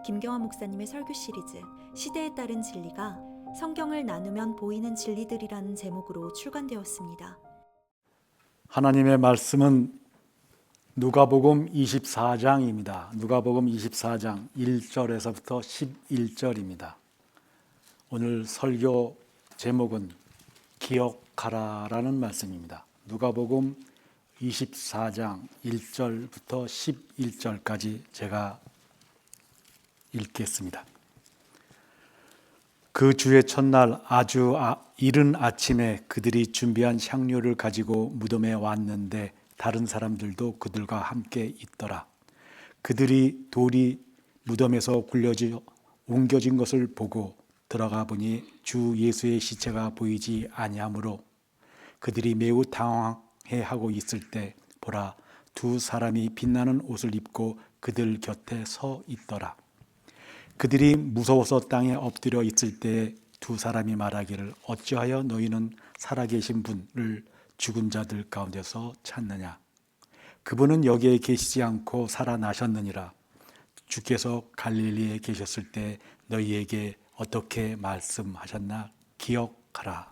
김경환 목사님의 설교 시리즈 시대에 따른 진리가 성경을 나누면 보이는 진리들이라는 제목으로 출간되었습니다. 하나님의 말씀은 누가복음 24장입니다. 누가복음 24장 1절에서부터 11절입니다. 오늘 설교 제목은 기억하라라는 말씀입니다. 누가복음 24장 1절부터 11절까지 제가 읽겠습니다. 그 주의 첫날 아주 이른 아침에 그들이 준비한 향료를 가지고 무덤에 왔는데 다른 사람들도 그들과 함께 있더라. 그들이 돌이 무덤에서 옮겨진 것을 보고 들어가 보니 주 예수의 시체가 보이지 아니하므로 그들이 매우 당황해하고 있을 때 보라, 두 사람이 빛나는 옷을 입고 그들 곁에 서 있더라. 그들이 무서워서 땅에 엎드려 있을 때 두 사람이 말하기를 어찌하여 너희는 살아계신 분을 죽은 자들 가운데서 찾느냐? 그분은 여기에 계시지 않고 살아나셨느니라. 주께서 갈릴리에 계셨을 때 너희에게 어떻게 말씀하셨나? 기억하라.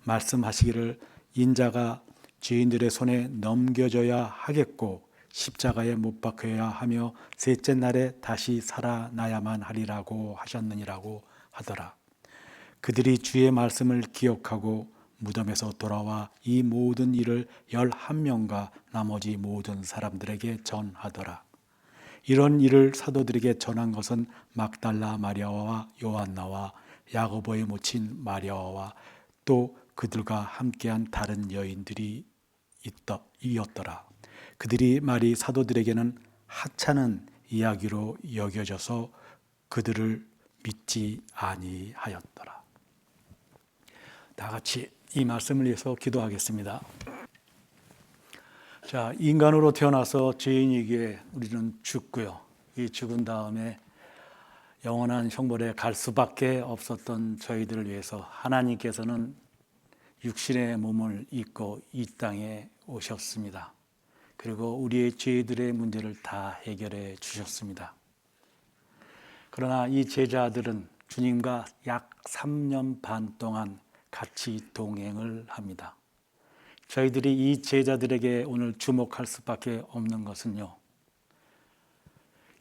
말씀하시기를 인자가 죄인들의 손에 넘겨져야 하겠고 십자가에 못 박혀야 하며 셋째 날에 다시 살아나야만 하리라고 하셨느니라고 하더라. 그들이 주의 말씀을 기억하고 무덤에서 돌아와 이 모든 일을 11명과 나머지 모든 사람들에게 전하더라. 이런 일을 사도들에게 전한 것은 막달라 마리아와 요한나와 야고보의 모친 마리아와 또 그들과 함께한 다른 여인들이 이었더라. 그들이 말이 사도들에게는 하찮은 이야기로 여겨져서 그들을 믿지 아니하였더라. 다 같이 이 말씀을 위해서 기도하겠습니다. 자, 인간으로 태어나서 죄인이기에 우리는 죽고요. 이 죽은 다음에 영원한 형벌에 갈 수밖에 없었던 저희들을 위해서 하나님께서는 육신의 몸을 입고 이 땅에 오셨습니다. 그리고 우리의 죄들의 문제를 다 해결해 주셨습니다. 그러나 이 제자들은 주님과 약 3년 반 동안 같이 동행을 합니다. 저희들이 이 제자들에게 오늘 주목할 수밖에 없는 것은요,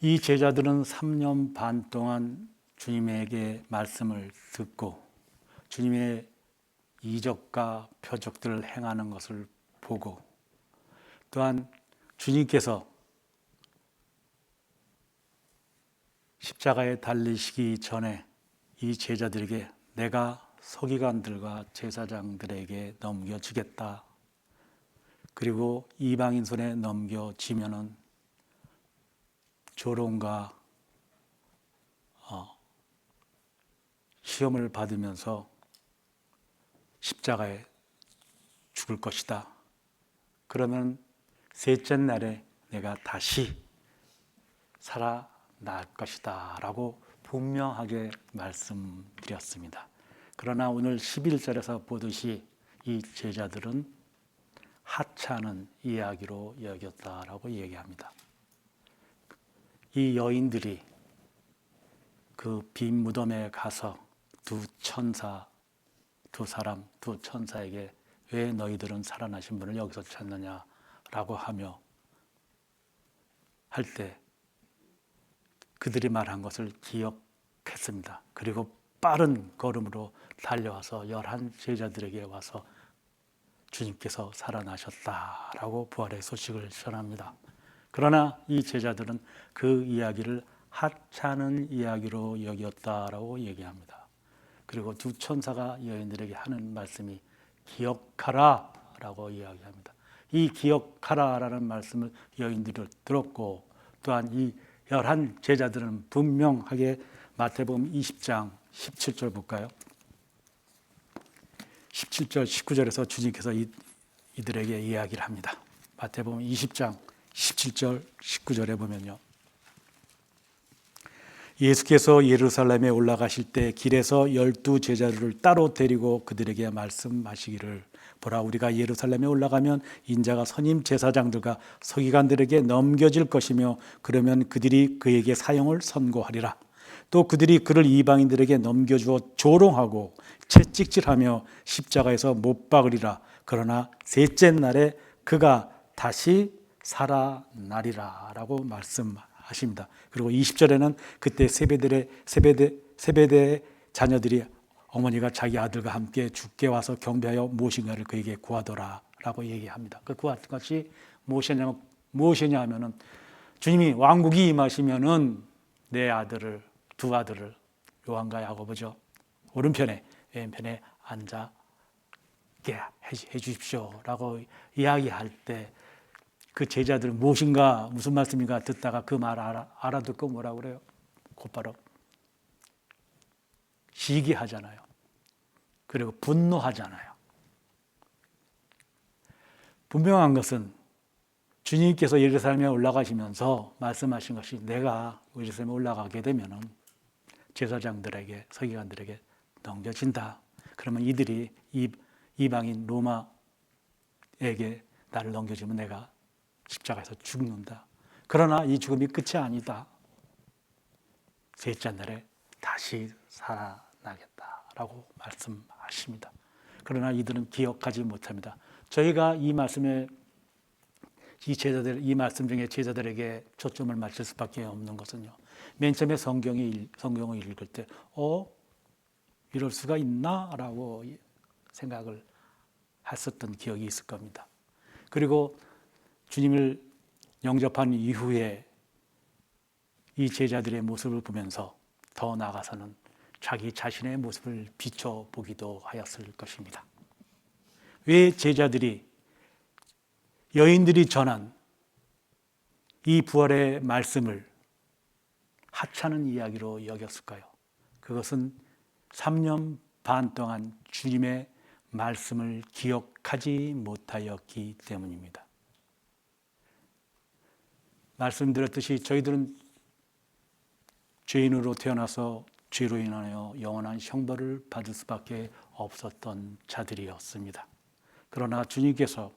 이 제자들은 3년 반 동안 주님에게 말씀을 듣고 주님의 이적과 표적들을 행하는 것을 보고 또한 주님께서 십자가에 달리시기 전에 이 제자들에게 내가 서기관들과 제사장들에게 넘겨주겠다. 그리고 이방인 손에 넘겨지면은 조롱과 시험을 받으면서 십자가에 죽을 것이다. 그러면 셋째 날에 내가 다시 살아날 것이다 라고 분명하게 말씀드렸습니다. 그러나 오늘 11절에서 보듯이 이 제자들은 하찮은 이야기로 여겼다라고 얘기합니다. 이 여인들이 그 빈 무덤에 가서 두 천사에게 왜 너희들은 살아나신 분을 여기서 찾느냐라고 하며 할 때 그들이 말한 것을 기억했습니다. 그리고 빠른 걸음으로 달려와서 11 제자들에게 와서 주님께서 살아나셨다라고 부활의 소식을 전합니다. 그러나 이 제자들은 그 이야기를 하찮은 이야기로 여겼다라고 얘기합니다. 그리고 두 천사가 여인들에게 하는 말씀이 기억하라 라고 이야기합니다. 이 기억하라라는 말씀을 여인들이 들었고 또한 이 11 제자들은 분명하게 마태복음 20장 17절 볼까요? 17절 19절에서 주님께서 이들에게 이야기를 합니다. 마태복음 20장 17절 19절에 보면요, 예수께서 예루살렘에 올라가실 때 길에서 12 제자들을 따로 데리고 그들에게 말씀하시기를 보라, 우리가 예루살렘에 올라가면 인자가 선임 제사장들과 서기관들에게 넘겨질 것이며 그러면 그들이 그에게 사형을 선고하리라. 또 그들이 그를 이방인들에게 넘겨주어 조롱하고 채찍질하며 십자가에서 못 박으리라. 그러나 셋째 날에 그가 다시 살아나리라 라고 말씀하십니다. 그리고 20절에는 그때 세베대의 자녀들이 어머니가 자기 아들과 함께 주께 와서 경배하여 무엇인가를 그에게 구하더라 라고 얘기합니다. 그 구한 것이 무엇이냐 하면은 주님이 왕국이 임하시면은 내 아들을, 두 아들을, 요한과 야고보죠, 오른편에 왼편에 앉게 해 주십시오 라고 이야기할 때 그 제자들은 무엇인가, 무슨 말씀인가 듣다가 그 말 알아듣고 뭐라고 그래요? 곧바로 시기하잖아요. 그리고 분노하잖아요. 분명한 것은 주님께서 예루살렘에 올라가시면서 말씀하신 것이 내가 예루살렘에 올라가게 되면은 제사장들에게, 서기관들에게 넘겨진다. 그러면 이들이 이방인 로마에게 나를 넘겨주면 내가 십자가에서 죽는다. 그러나 이 죽음이 끝이 아니다. 셋째 날에 다시 살아나겠다라고 말씀하십니다. 그러나 이들은 기억하지 못합니다. 저희가 이 말씀에 이 말씀 중에 제자들에게 초점을 맞출 수밖에 없는 것은요, 맨 처음에 성경을 읽을 때 이럴 수가 있나라고 생각을 했었던 기억이 있을 겁니다. 그리고 주님을 영접한 이후에 이 제자들의 모습을 보면서 더 나아가서는 자기 자신의 모습을 비춰보기도 하였을 것입니다. 왜 제자들이 여인들이 전한 이 부활의 말씀을 하찮은 이야기로 여겼을까요? 그것은 3년 반 동안 주님의 말씀을 기억하지 못하였기 때문입니다. 말씀드렸듯이 저희들은 죄인으로 태어나서 죄로 인하여 영원한 형벌을 받을 수밖에 없었던 자들이었습니다. 그러나 주님께서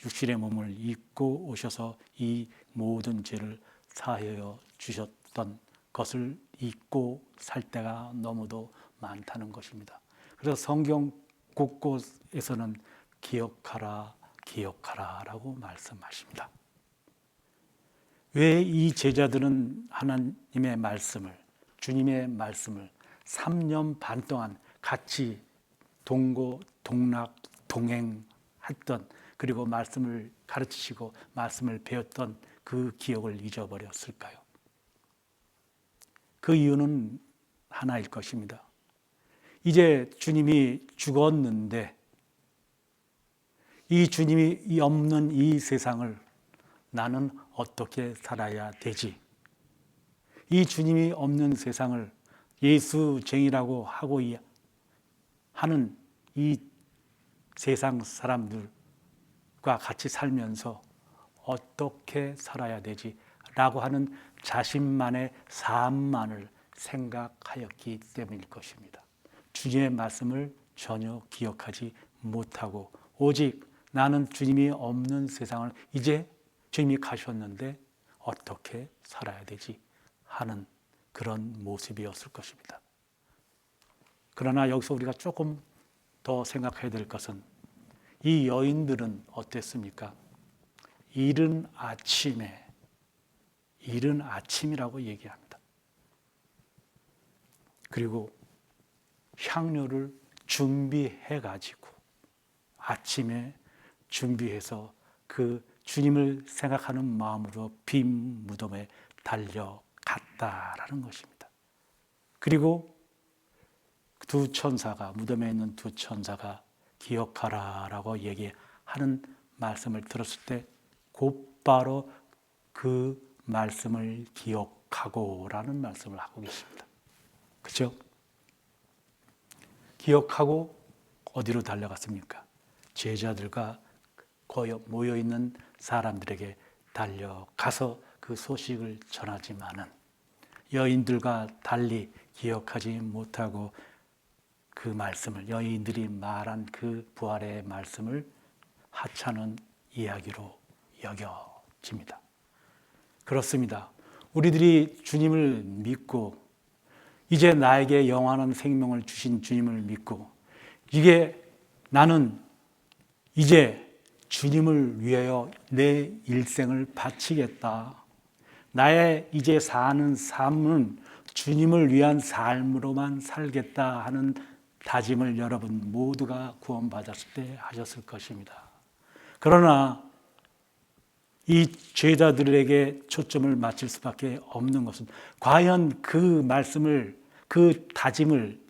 육신의 몸을 입고 오셔서 이 모든 죄를 사하여 주셨던 것을 잊고 살 때가 너무도 많다는 것입니다. 그래서 성경 곳곳에서는 기억하라, 기억하라 라고 말씀하십니다. 왜 이 제자들은 하나님의 말씀을, 주님의 말씀을 3년 반 동안 같이 동고동락 동행했던, 그리고 말씀을 가르치시고 말씀을 배웠던 그 기억을 잊어버렸을까요? 그 이유는 하나일 것입니다. 이제 주님이 죽었는데 이 주님이 없는 이 세상을 나는 어떻게 살아야 되지? 이 주님이 없는 세상을 예수쟁이라고 하고 하는 이 세상 사람들과 같이 살면서 어떻게 살아야 되지? 라고 하는 자신만의 삶만을 생각하였기 때문일 것입니다. 주님의 말씀을 전혀 기억하지 못하고 오직 나는 주님이 없는 세상을, 이제 주님이 가셨는데 어떻게 살아야 되지 하는 그런 모습이었을 것입니다. 그러나 여기서 우리가 조금 더 생각해야 될 것은 이 여인들은 어땠습니까? 이른 아침이라고 얘기합니다. 그리고 향료를 준비해 가지고 아침에 준비해서 그 주님을 생각하는 마음으로 빈 무덤에 달려갔다라는 것입니다. 그리고 두 천사가, 무덤에 있는 두 천사가 기억하라라고 얘기하는 말씀을 들었을 때 곧바로 그 말씀을 기억하고라는 말씀을 하고 계십니다. 그렇죠? 기억하고 어디로 달려갔습니까? 제자들과 모여있는 사람들에게 달려가서 그 소식을 전하지만은 여인들과 달리 기억하지 못하고 그 말씀을, 여인들이 말한 그 부활의 말씀을 하찮은 이야기로 여겨집니다. 그렇습니다. 우리들이 주님을 믿고 이제 나에게 영원한 생명을 주신 주님을 믿고 이게 나는 이제 주님을 위하여 내 일생을 바치겠다. 나의 이제 사는 삶은 주님을 위한 삶으로만 살겠다 하는 다짐을 여러분 모두가 구원받았을 때 하셨을 것입니다. 그러나 이 죄자들에게 초점을 맞출 수밖에 없는 것은 과연 그 말씀을, 그 다짐을,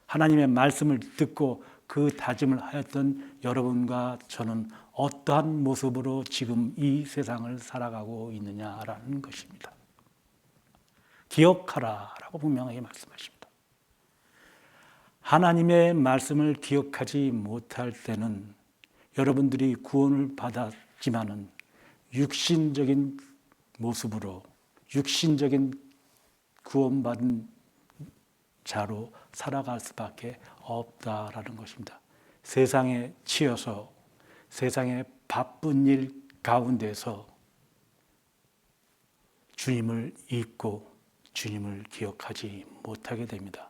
하나님의 말씀을 듣고 그 다짐을 하였던 여러분과 저는 어떠한 모습으로 지금 이 세상을 살아가고 있느냐라는 것입니다. 기억하라라고 분명하게 말씀하십니다. 하나님의 말씀을 기억하지 못할 때는 여러분들이 구원을 받았지만은 육신적인 모습으로 육신적인 구원받은 자로 살아갈 수밖에 없다라는 것입니다. 세상에 치여서 세상의 바쁜 일 가운데서 주님을 잊고 주님을 기억하지 못하게 됩니다.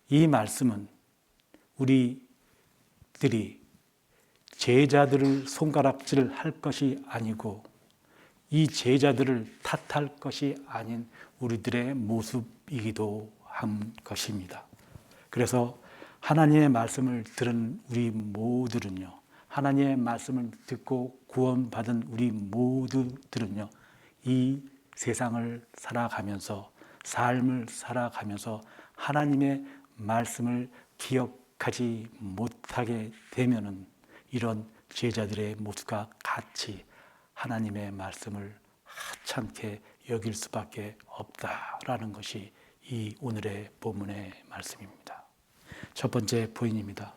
이 말씀은 우리들이 제자들을 손가락질할 것이 아니고 이 제자들을 탓할 것이 아닌 우리들의 모습이기도 한 것입니다. 그래서 하나님의 말씀을 들은 우리 모두는요, 하나님의 말씀을 듣고 구원받은 우리 모두들은요, 이 세상을 살아가면서 삶을 살아가면서 하나님의 말씀을 기억하지 못하게 되면은 이런 제자들의 모습과 같이 하나님의 말씀을 하찮게 여길 수밖에 없다라는 것이 이 오늘의 본문의 말씀입니다. 첫 번째 포인트입니다.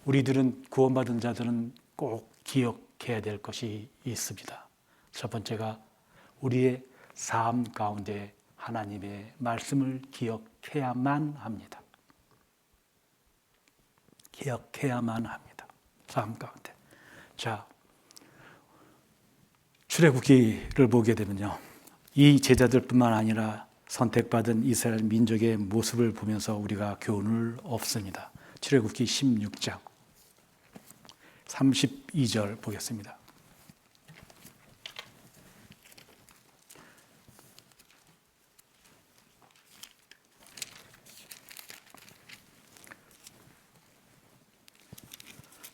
우리들은 구원받은 자들은 꼭 기억해야 될 것이 있습니다. 첫 번째가 우리의 삶 가운데 하나님의 말씀을 기억해야만 합니다. 기억해야만 합니다. 삶 가운데. 자, 출애굽기를 보게 되면요, 이 제자들뿐만 아니라 선택받은 이스라엘 민족의 모습을 보면서 우리가 교훈을 얻습니다. 출애굽기 16장 32절 보겠습니다.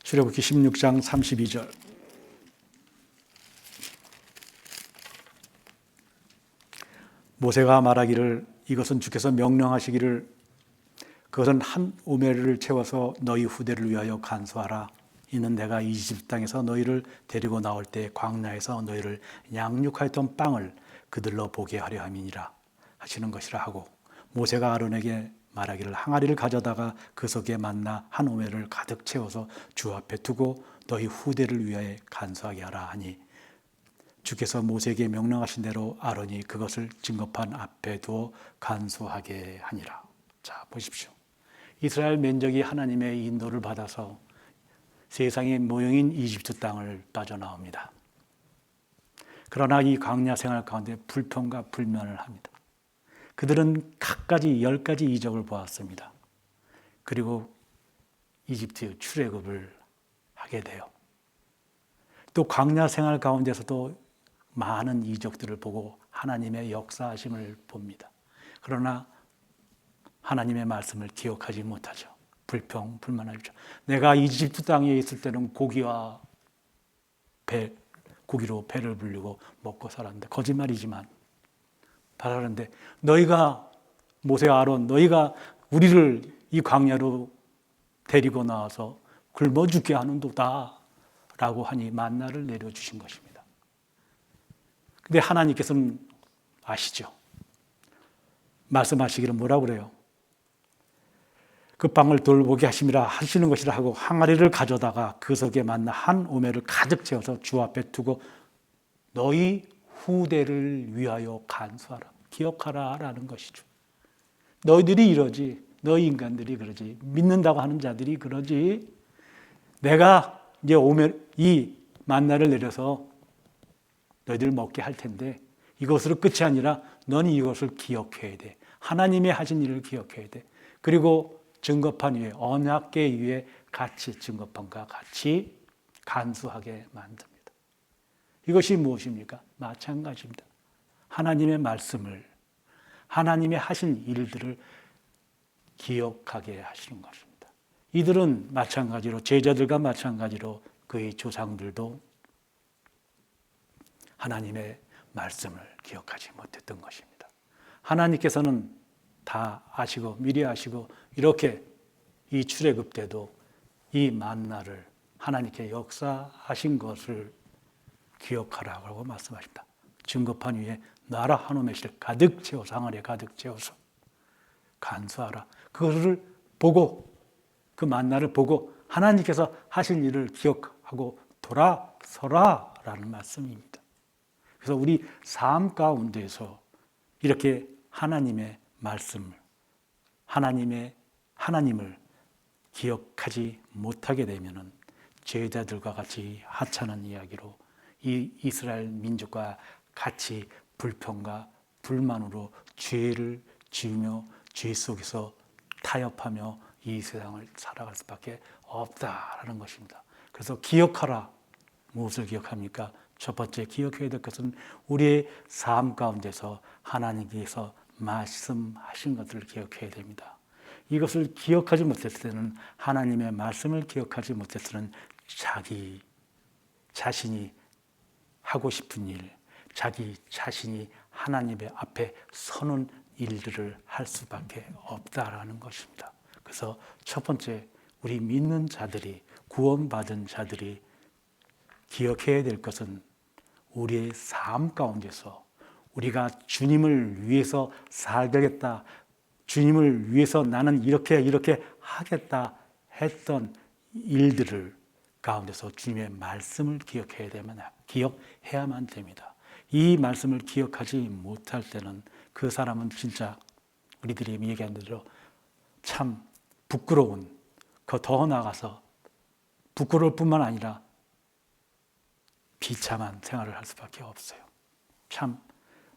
출애굽기 16장 32절. 모세가 말하기를 이것은 주께서 명령하시기를 그것은 한 오멜을 채워서 너희 후대를 위하여 간수하라. 이는 내가 이집트 땅에서 너희를 데리고 나올 때 광야에서 너희를 양육하였던 빵을 그들로 보게 하려 함이니라 하시는 것이라 하고, 모세가 아론에게 말하기를 항아리를 가져다가 그 속에 만나 한 오멜을 가득 채워서 주 앞에 두고 너희 후대를 위하여 간수하게 하라 하니, 주께서 모세에게 명령하신 대로 아론이 그것을 증거판 앞에 두어 간수하게 하니라. 자, 보십시오. 이스라엘 민족이 하나님의 인도를 받아서 세상의 모형인 이집트 땅을 빠져나옵니다. 그러나 이 광야 생활 가운데 불평과 불만을 합니다. 그들은 갖가지 10가지 이적을 보았습니다. 그리고 이집트 출애굽을 하게 돼요. 또 광야 생활 가운데서도 많은 이적들을 보고 하나님의 역사하심을 봅니다. 그러나 하나님의 말씀을 기억하지 못하죠. 불평, 불만하죠. 내가 이집트 땅에 있을 때는 고기로 배를 불리고 먹고 살았는데, 거짓말이지만 바라는데, 너희가 모세 아론 너희가 우리를 이 광야로 데리고 나와서 굶어 죽게 하는도다 라고 하니 만나를 내려주신 것입니다. 근데 하나님께서는 아시죠? 말씀하시기를 뭐라고 그래요? 그 빵을 돌보게 하심이라 하시는 것이라 하고 항아리를 가져다가 그 속에 만나 한 오멜을 가득 채워서 주 앞에 두고 너희 후대를 위하여 간수하라, 기억하라 라는 것이죠. 너희들이 이러지, 너희 인간들이 그러지. 믿는다고 하는 자들이 그러지. 내가 이제 오면 이 만나를 내려서 너희들 먹게 할 텐데 이것으로 끝이 아니라 너는 이것을 기억해야 돼. 하나님의 하신 일을 기억해야 돼. 그리고 증거판 위에 언약궤 위에 같이 증거판과 같이 간수하게 만듭니다. 이것이 무엇입니까? 마찬가지입니다. 하나님의 말씀을, 하나님의 하신 일들을 기억하게 하시는 것입니다. 이들은 마찬가지로, 제자들과 마찬가지로 그의 조상들도 하나님의 말씀을 기억하지 못했던 것입니다. 하나님께서는 다 아시고 미리 아시고 이렇게 이 출애굽 때도 이 만나를 하나님께 역사하신 것을 기억하라고 말씀하십니다. 증거판 위에 나라 한우의 실 가득 채워서, 항아리에 가득 채워서 간수하라. 그것을 보고, 그 만나를 보고 하나님께서 하신 일을 기억하고 돌아서라 라는 말씀입니다. 그래서 우리 삶 가운데서 이렇게 하나님의 말씀을, 하나님을 기억하지 못하게 되면은 제자들과 같이 하찮은 이야기로 이 이스라엘 민족과 같이 불평과 불만으로 죄를 지으며 죄 속에서 타협하며 이 세상을 살아갈 수밖에 없다라는 것입니다. 그래서 기억하라. 무엇을 기억합니까? 첫 번째 기억해야 될 것은 우리의 삶 가운데서 하나님께서 말씀하신 것들을 기억해야 됩니다. 이것을 기억하지 못했을 때는, 하나님의 말씀을 기억하지 못했을 때는 자기 자신이 하고 싶은 일, 자기 자신이 하나님의 앞에 서는 일들을 할 수밖에 없다라는 것입니다. 그래서 첫 번째, 우리 믿는 자들이, 구원받은 자들이 기억해야 될 것은 우리의 삶 가운데서 우리가 주님을 위해서 살겠다, 주님을 위해서 나는 이렇게 하겠다 했던 일들을 가운데서 주님의 말씀을 기억해야만 됩니다. 이 말씀을 기억하지 못할 때는 그 사람은 진짜 우리들이 얘기한 대로 참 부끄러운, 더 나아가서 부끄러울 뿐만 아니라 비참한 생활을 할 수밖에 없어요. 참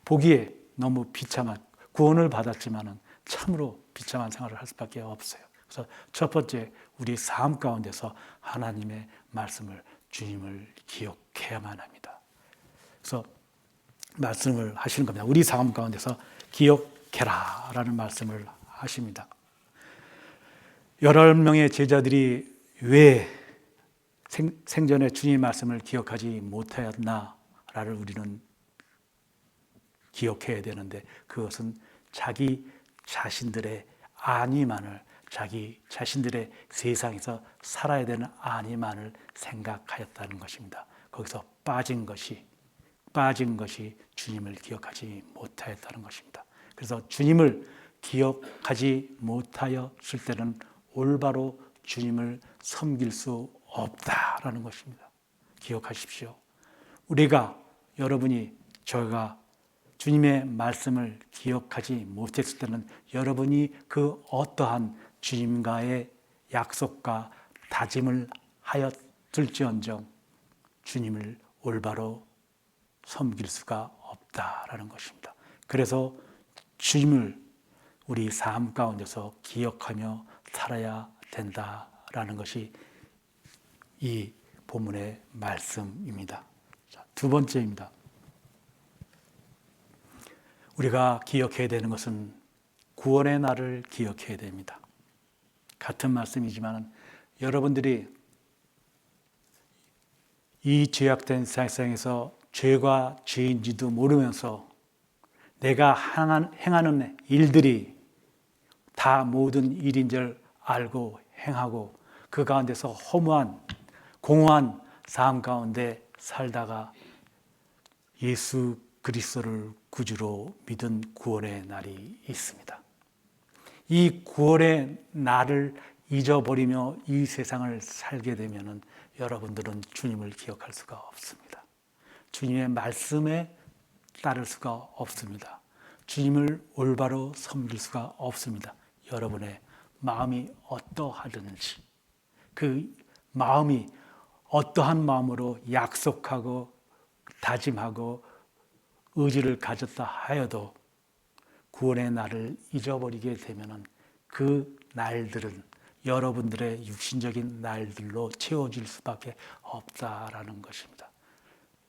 보기에 너무 비참한, 구원을 받았지만은 참으로 비참한 생활을 할 수밖에 없어요. 그래서 첫 번째, 우리 삶 가운데서 하나님의 말씀을, 주님을 기억해야만 합니다. 그래서 말씀을 하시는 겁니다. 우리 삶 가운데서 기억해라 라는 말씀을 하십니다. 11명의 제자들이 왜 생전에 주님의 말씀을 기억하지 못하였나를 우리는 기억해야 되는데, 그것은 자기 자신들의 안위만을, 자기 자신들의 세상에서 살아야 되는 안위만을 생각하였다는 것입니다. 거기서 빠진 것이 주님을 기억하지 못하였다는 것입니다. 그래서 주님을 기억하지 못하였을 때는 올바로 주님을 섬길 수 없다라는 것입니다. 기억하십시오. 여러분이, 저희가 주님의 말씀을 기억하지 못했을 때는 여러분이 그 어떠한 주님과의 약속과 다짐을 하였을지언정 주님을 올바로 섬길 수가 없다라는 것입니다. 그래서 주님을 우리 삶 가운데서 기억하며 살아야 된다라는 것이 이 본문의 말씀입니다. 자, 두 번째입니다. 우리가 기억해야 되는 것은 구원의 날을 기억해야 됩니다. 같은 말씀이지만 여러분들이 이 죄악된 세상에서 죄가 죄인지도 모르면서 내가 행하는 일들이 다 모든 일인 줄 알고 행하고 그 가운데서 허무한 공허한 삶 가운데 살다가 예수 그리스도를 구주로 믿은 구원의 날이 있습니다. 이 구원의 날을 잊어버리며 이 세상을 살게 되면 여러분들은 주님을 기억할 수가 없습니다. 주님의 말씀에 따를 수가 없습니다. 주님을 올바로 섬길 수가 없습니다. 여러분의 마음이 어떠하든지 그 마음이 어떠한 마음으로 약속하고 다짐하고 의지를 가졌다 하여도 구원의 날을 잊어버리게 되면은 그 날들은 여러분들의 육신적인 날들로 채워질 수밖에 없다라는 것입니다.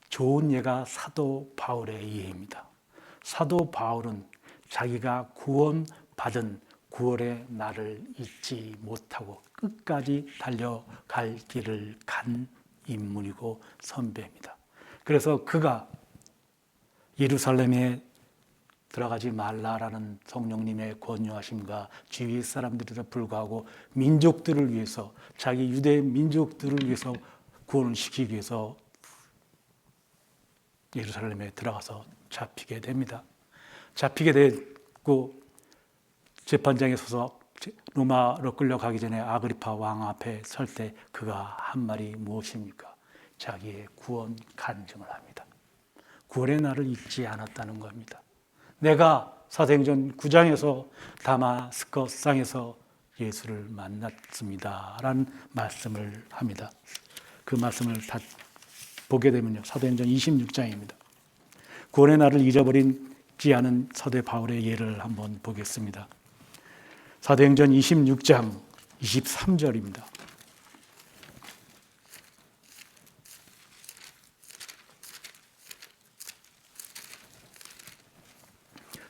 좋은 예가 사도 바울의 예입니다. 사도 바울은 자기가 구원받은 구원의 날을 잊지 못하고 끝까지 달려갈 길을 간 인물이고 선배입니다. 그래서 그가 예루살렘에 들어가지 말라라는 성령님의 권유하심과 주위 사람들에도 불구하고 민족들을 위해서 자기 유대 민족들을 위해서 구원을 시키기 위해서 예루살렘에 들어가서 잡히게 됩니다. 잡히게 됐고 재판장에 서서 로마로 끌려가기 전에 아그리파 왕 앞에 설 때 그가 한 말이 무엇입니까? 자기의 구원 간증을 합니다. 구원의 날을 잊지 않았다는 겁니다. 내가 사도행전 9장에서 다마스커스상에서 예수를 만났습니다 라는 말씀을 합니다. 그 말씀을 다 보게 되면요, 사도행전 26장입니다. 구원의 날을 잊어버리지 않은 사도 바울의 예를 한번 보겠습니다. 사도행전 26장 23절입니다.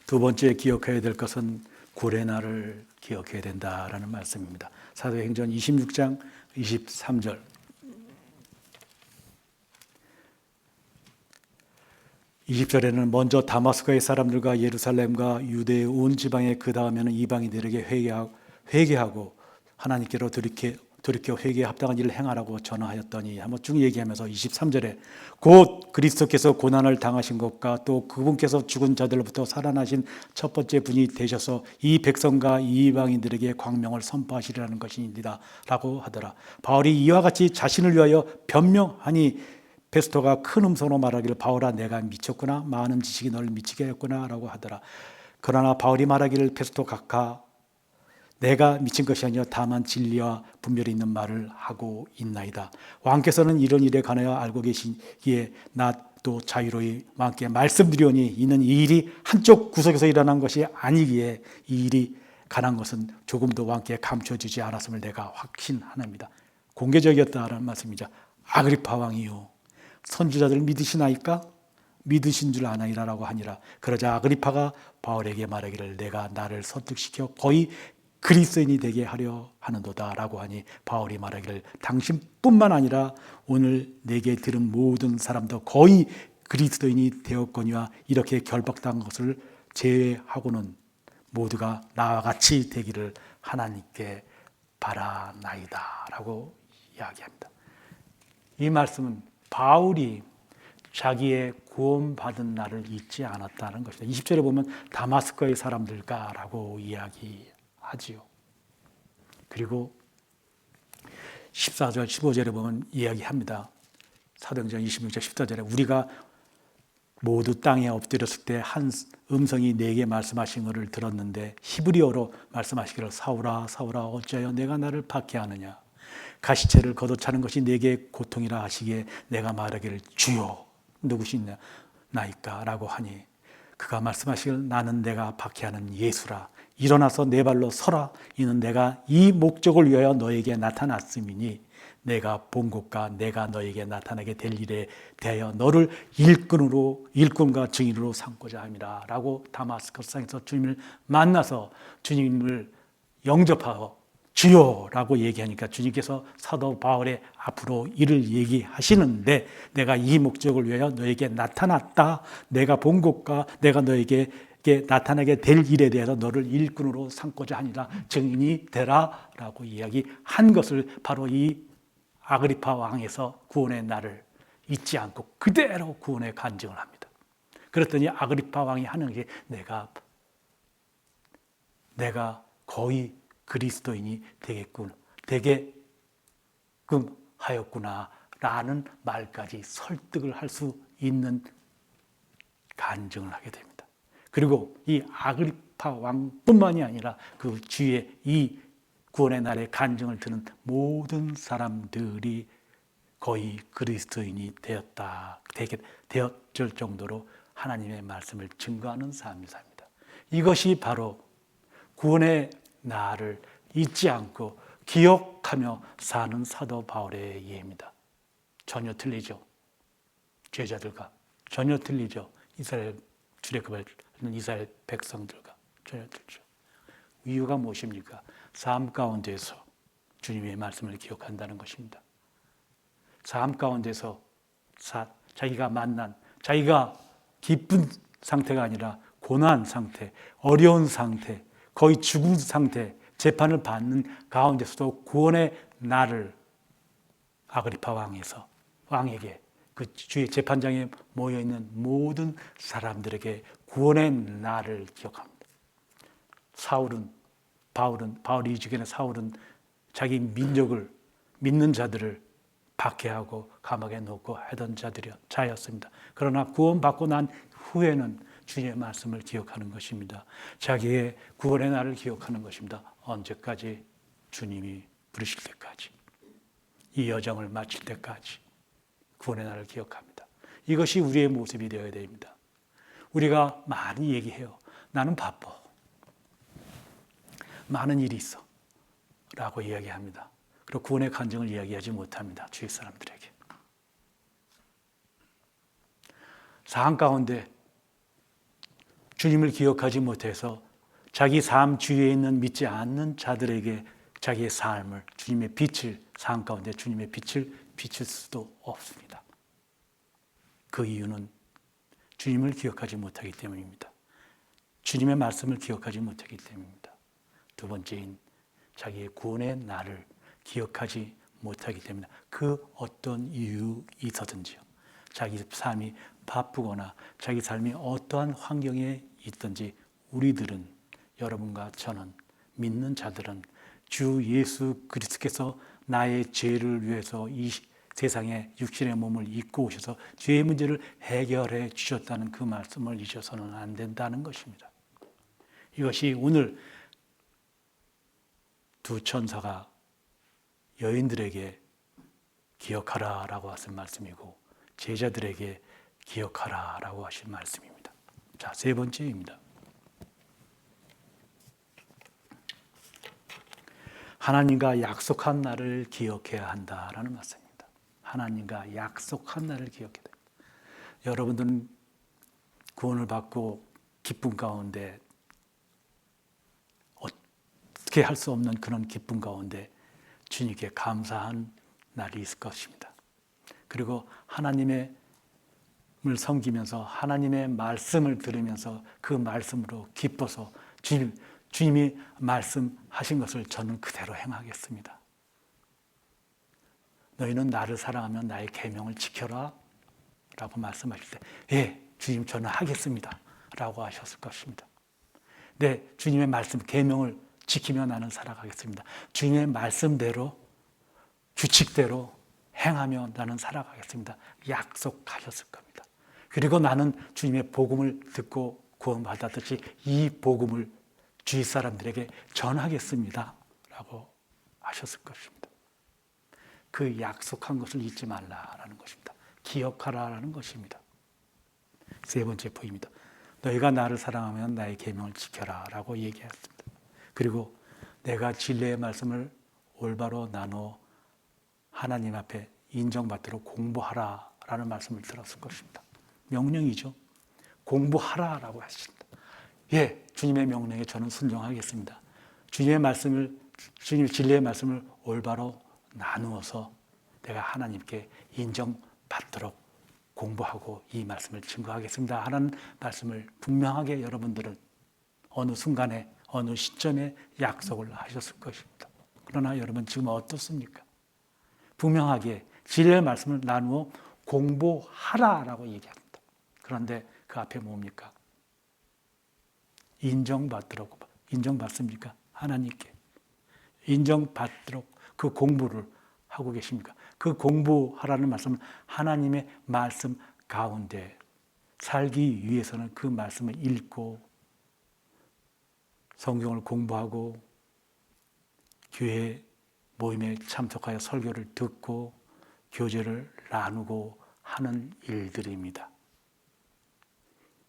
두 번째 기억해야 될 것은 구원의 날을 기억해야 된다라는 말씀입니다. 사도행전 26장 23절. (20절에는) 먼저 다마스커의 사람들과 예루살렘과 유대의 온 지방에 그 다음에는 이방인들에게 회개하고 하나님께로 돌이켜 회개에 합당한 일을 행하라고 전하였더니 한번 쭉 얘기하면서 23절에 곧 그리스도께서 고난을 당하신 것과 또 그분께서 죽은 자들로부터 살아나신 첫 번째 분이 되셔서 이 백성과 이방인들에게 광명을 선포하시리라는 것입니다 라고 하더라. 바울이 이와 같이 자신을 위하여 변명하니 베스토가 큰 음성으로 말하기를 바울아 내가 미쳤구나 많은 지식이 너를 미치게 했구나 라고 하더라. 그러나 바울이 말하기를 베스토 각하 내가 미친 것이 아니라 다만 진리와 분별이 있는 말을 하고 있나이다. 왕께서는 이런 일에 관하여 알고 계시기에 나 또 자유로이 왕께 말씀드리오니 이는 이 일이 한쪽 구석에서 일어난 것이 아니기에 이 일이 관한 것은 조금도 왕께 감춰지지 않았음을 내가 확신하나이다. 공개적이었다라는 말씀이죠. 아그리파 왕이요 선지자들 믿으시나이까? 믿으신 줄 아나이라라고 하니라. 그러자 아그리파가 바울에게 말하기를 내가 나를 설득시켜 거의 그리스도인이 되게 하려 하는도다 라고 하니 바울이 말하기를 당신뿐만 아니라 오늘 내게 들은 모든 사람도 거의 그리스도인이 되었거니와 이렇게 결박당한 것을 제외하고는 모두가 나와 같이 되기를 하나님께 바라나이다 라고 이야기합니다. 이 말씀은 바울이 자기의 구원받은 날을 잊지 않았다는 것입니다. 20절에 보면 다마스커의 사람들과 라고 이야기하지요. 그리고 14절 15절에 보면 이야기합니다. 사도행전 26장 14절에 우리가 모두 땅에 엎드렸을 때 한 음성이 내게 말씀하신 것을 들었는데 히브리어로 말씀하시기를 사울아 사울아 어찌하여 내가 나를 박해하느냐 가시체를 걷어차는 것이 내게 고통이라 하시기에 내가 말하기를 주여 누구시냐 나이까 라고 하니 그가 말씀하시기를 나는 내가 박해하는 예수라 일어나서 내 발로 서라 이는 내가 이 목적을 위하여 너에게 나타났음이니 내가 본 곳과 내가 너에게 나타나게 될 일에 대하여 너를 일꾼과 증인으로 삼고자 함이라 라고 다마스커스상에서 주님을 만나서 주님을 영접하고 주여라고 얘기하니까 주님께서 사도 바울의 앞으로 이를 얘기하시는데 내가 이 목적을 위하여 너에게 나타났다. 내가 본 곳과 내가 너에게 나타나게 될 일에 대해서 너를 일꾼으로 삼고자 하니라 증인이 되라 라고 이야기한 것을 바로 이 아그리파 왕에서 구원의 날을 잊지 않고 그대로 구원의 간증을 합니다. 그랬더니 아그리파 왕이 하는 게 내가 거의 그리스도인이 되게끔 하였구나 라는 말까지 설득을 할 수 있는 간증을 하게 됩니다. 그리고 이 아그리파 왕뿐만이 아니라 그 주위에 이 구원의 날에 간증을 듣는 모든 사람들이 거의 그리스도인이 되었을 정도로 하나님의 말씀을 증거하는 삶을 삽니다. 이것이 바로 구원의 날을 잊지 않고 기억하며 사는 사도 바울의 예입니다. 전혀 틀리죠. 제자들과 전혀 틀리죠. 이스라엘 출애굽을 하는 이스라엘 백성들과 전혀 틀리죠. 이유가 무엇입니까? 삶 가운데서 주님의 말씀을 기억한다는 것입니다. 삶 가운데서 자기가 만난, 자기가 기쁜 상태가 아니라 고난 상태, 어려운 상태, 거의 죽은 상태, 재판을 받는 가운데서도 구원의 날을 아그리파 왕에게 그 주의 재판장에 모여있는 모든 사람들에게 구원의 날을 기억합니다. 바울이 이주기에는 사울은 자기 민족을 믿는 자들을 박해하고 감옥에 넣고 하던 자였습니다. 그러나 구원받고 난 후에는 주님의 말씀을 기억하는 것입니다. 자기의 구원의 날을 기억하는 것입니다. 언제까지? 주님이 부르실 때까지, 이 여정을 마칠 때까지 구원의 날을 기억합니다. 이것이 우리의 모습이 되어야 됩니다. 우리가 많이 얘기해요. 나는 바빠. 많은 일이 있어. 라고 이야기합니다. 그리고 구원의 간증을 이야기하지 못합니다. 주위 사람들에게. 삶 가운데 주님을 기억하지 못해서 자기 삶 주위에 있는 믿지 않는 자들에게 자기의 삶을, 주님의 빛을, 삶 가운데 주님의 빛을 비칠 수도 없습니다. 그 이유는 주님을 기억하지 못하기 때문입니다. 주님의 말씀을 기억하지 못하기 때문입니다. 두 번째인 자기의 구원의 날을 기억하지 못하기 때문에 그 어떤 이유 있어든지요. 자기 삶이 바쁘거나 자기 삶이 어떠한 환경에 있든지 우리들은, 여러분과 저는, 믿는 자들은 주 예수 그리스도께서 나의 죄를 위해서 이 세상에 육신의 몸을 입고 오셔서 죄의 문제를 해결해 주셨다는 그 말씀을 잊어서는 안 된다는 것입니다. 이것이 오늘 두 천사가 여인들에게 기억하라라고 하신 말씀이고 제자들에게 기억하라라고 하신 말씀입니다. 자, 세 번째입니다. 하나님과 약속한 날을 기억해야 한다라는 말씀입니다. 하나님과 약속한 날을 기억해야 됩니다. 여러분들은 구원을 받고 기쁨 가운데, 어떻게 할 수 없는 그런 기쁨 가운데 주님께 감사한 날이 있을 것입니다. 그리고 하나님을 섬기면서 하나님의 말씀을 들으면서 그 말씀으로 기뻐서 주님이 말씀하신 것을 저는 그대로 행하겠습니다. 너희는 나를 사랑하면 나의 계명을 지켜라 라고 말씀하실 때, 예, 주님 저는 하겠습니다 라고 하셨을 것입니다. 네, 주님의 말씀, 계명을 지키며 나는 살아가겠습니다. 주님의 말씀대로, 규칙대로 행하며 나는 살아가겠습니다. 약속하셨을 겁니다. 그리고 나는 주님의 복음을 듣고 구원받았듯이 이 복음을 주위 사람들에게 전하겠습니다 라고 하셨을 것입니다. 그 약속한 것을 잊지 말라라는 것입니다. 기억하라라는 것입니다. 세 번째 포인트입니다. 너희가 나를 사랑하면 나의 계명을 지켜라 라고 얘기했습니다. 그리고 내가 진리의 말씀을 올바로 나누어 하나님 앞에 인정받도록 공부하라라는 말씀을 들었을 것입니다. 명령이죠. 공부하라라고 하십니다. 예, 주님의 명령에 저는 순종하겠습니다. 주님의 진리의 말씀을 올바로 나누어서 내가 하나님께 인정받도록 공부하고 이 말씀을 증거하겠습니다 하는 말씀을 분명하게 여러분들은 어느 순간에 어느 시점에 약속을 하셨을 것입니다. 그러나 여러분 지금 어떻습니까? 분명하게 진리의 말씀을 나누어 공부하라라고 얘기합니다. 그런데 그 앞에 뭡니까? 인정받습니까? 하나님께 인정받도록 그 공부를 하고 계십니까? 그 공부하라는 말씀은 하나님의 말씀 가운데 살기 위해서는 그 말씀을 읽고 성경을 공부하고 교회 모임에 참석하여 설교를 듣고 교제를 나누고 하는 일들입니다.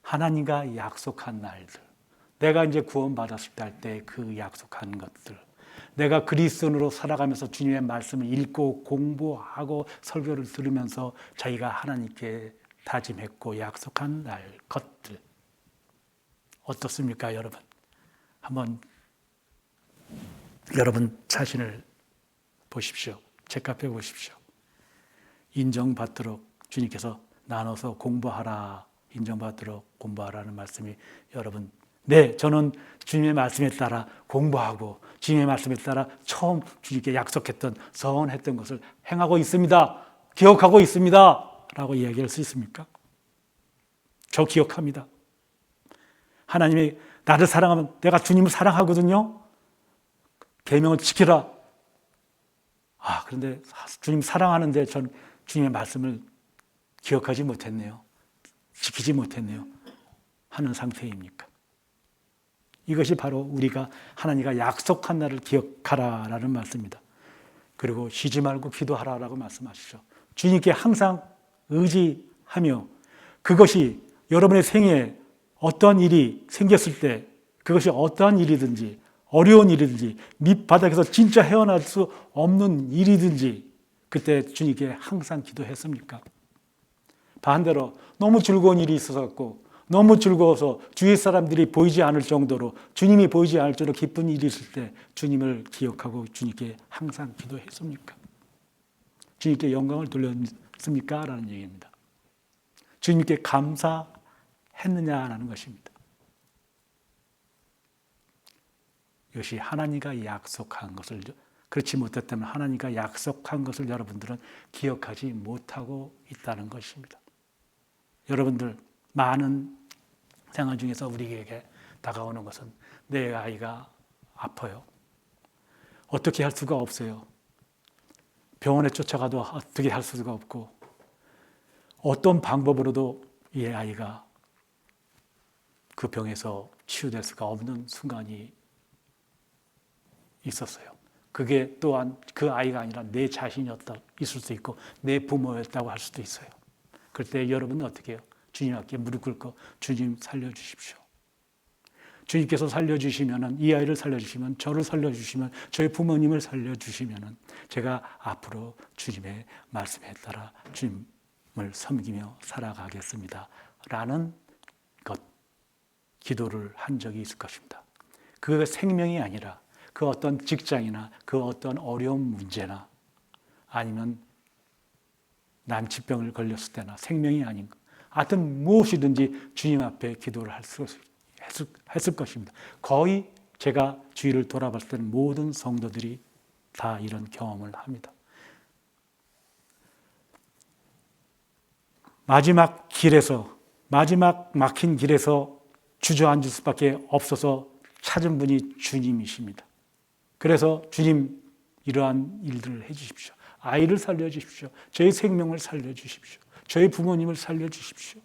하나님과 약속한 날들, 내가 이제 구원받았을 때 할 때 그 약속한 것들, 내가 그리스도인으로 살아가면서 주님의 말씀을 읽고 공부하고 설교를 들으면서 자기가 하나님께 다짐했고 약속한 날 것들 어떻습니까, 여러분? 한번 여러분 자신을 보십시오. 책각해 보십시오. 인정받도록 주님께서 나눠서 공부하라, 인정받도록 공부하라는 말씀이 여러분, 네, 저는 주님의 말씀에 따라 공부하고 주님의 말씀에 따라 처음 주님께 약속했던 서원했던 것을 행하고 있습니다. 기억하고 있습니다. 라고 이야기할 수 있습니까? 저 기억합니다. 하나님이 나를 사랑하면 내가 주님을 사랑하거든요. 계명을 지키라. 그런데 주님 사랑하는데 전 주님의 말씀을 기억하지 못했네요. 지키지 못했네요. 하는 상태입니까? 이것이 바로 우리가 하나님과 약속한 날을 기억하라라는 말씀입니다. 그리고 쉬지 말고 기도하라라고 말씀하시죠. 주님께 항상 의지하며 그것이 여러분의 생애에 어떠한 일이 생겼을 때 그것이 어떠한 일이든지 어려운 일이든지 밑바닥에서 진짜 헤어날 수 없는 일이든지 그때 주님께 항상 기도했습니까? 반대로 너무 즐거운 일이 있어서 너무 즐거워서 주위 사람들이 보이지 않을 정도로 주님이 보이지 않을 정도로 기쁜 일이 있을 때 주님을 기억하고 주님께 항상 기도했습니까? 주님께 영광을 돌렸습니까? 라는 얘기입니다. 주님께 감사했느냐라는 것입니다. 이것이 하나님과 약속한 것을 그렇지 못했다면 하나님과 약속한 것을 여러분들은 기억하지 못하고 있다는 것입니다. 여러분들 많은 생활 중에서 우리에게 다가오는 것은 내 아이가 아파요. 어떻게 할 수가 없어요. 병원에 쫓아가도 어떻게 할 수가 없고 어떤 방법으로도 이 아이가 그 병에서 치유될 수가 없는 순간이 있었어요. 그게 또한 그 아이가 아니라 내 자신이었다 있을 수 있고 내 부모였다고 할 수도 있어요. 그럴 때 여러분은 어떻게 해요? 주님 앞에 무릎 꿇고 주님 살려주십시오. 주님께서 살려주시면 이 아이를 살려주시면 저를 살려주시면 저희 부모님을 살려주시면 제가 앞으로 주님의 말씀에 따라 주님을 섬기며 살아가겠습니다. 라는 것 기도를 한 적이 있을 것입니다. 그 생명이 아니라 그 어떤 직장이나 그 어떤 어려운 문제나 아니면 난치병을 걸렸을 때나 생명이 아닌 것 하여튼 무엇이든지 주님 앞에 기도를 했을 것입니다. 거의 제가 주위를 돌아봤을 때는 모든 성도들이 다 이런 경험을 합니다. 마지막 막힌 길에서 주저앉을 수밖에 없어서 찾은 분이 주님이십니다. 그래서 주님 이러한 일들을 해주십시오. 아이를 살려주십시오. 저희 생명을 살려주십시오. 저희 부모님을 살려주십시오.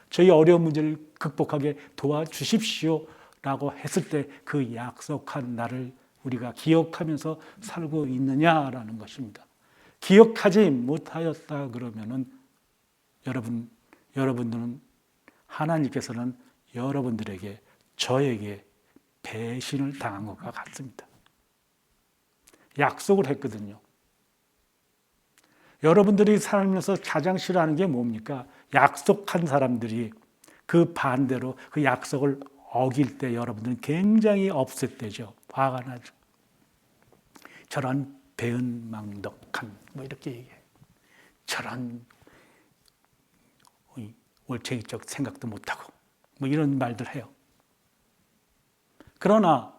저희 어려운 문제를 극복하게 도와주십시오. 라고 했을 때 그 약속한 날을 우리가 기억하면서 살고 있느냐라는 것입니다. 기억하지 못하였다 그러면은 여러분들은 하나님께서는 여러분들에게 저에게 배신을 당한 것과 같습니다. 약속을 했거든요. 여러분들이 살면서 가장 싫어하는 게 뭡니까? 약속한 사람들이 그 반대로 그 약속을 어길 때 여러분들은 굉장히 없앴대죠. 화가 나죠. 저런 배은망덕한 이렇게 얘기해요. 저런 올챙이적 생각도 못하고 이런 말들 해요. 그러나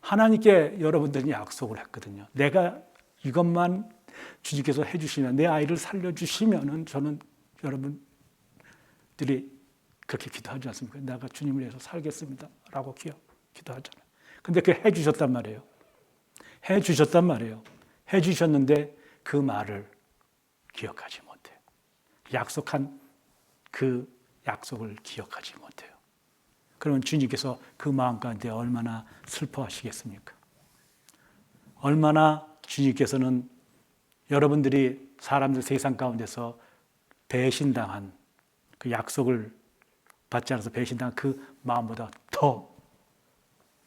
하나님께 여러분들이 약속을 했거든요. 내가 이것만 주님께서 해주시면 내 아이를 살려주시면은 저는 여러분들이 그렇게 기도하지 않습니까? 내가 주님을 위해서 살겠습니다 라고 기도하잖아요. 근데 그게 해주셨단 말이에요. 해주셨는데 그 말을 기억하지 못해요. 약속한 그 약속을 기억하지 못해요. 그러면 주님께서 그 마음 가운데 얼마나 슬퍼하시겠습니까? 얼마나 주님께서는 여러분들이 사람들 세상 가운데서 배신당한 그 약속을 받지 않아서 배신당한 그 마음보다 더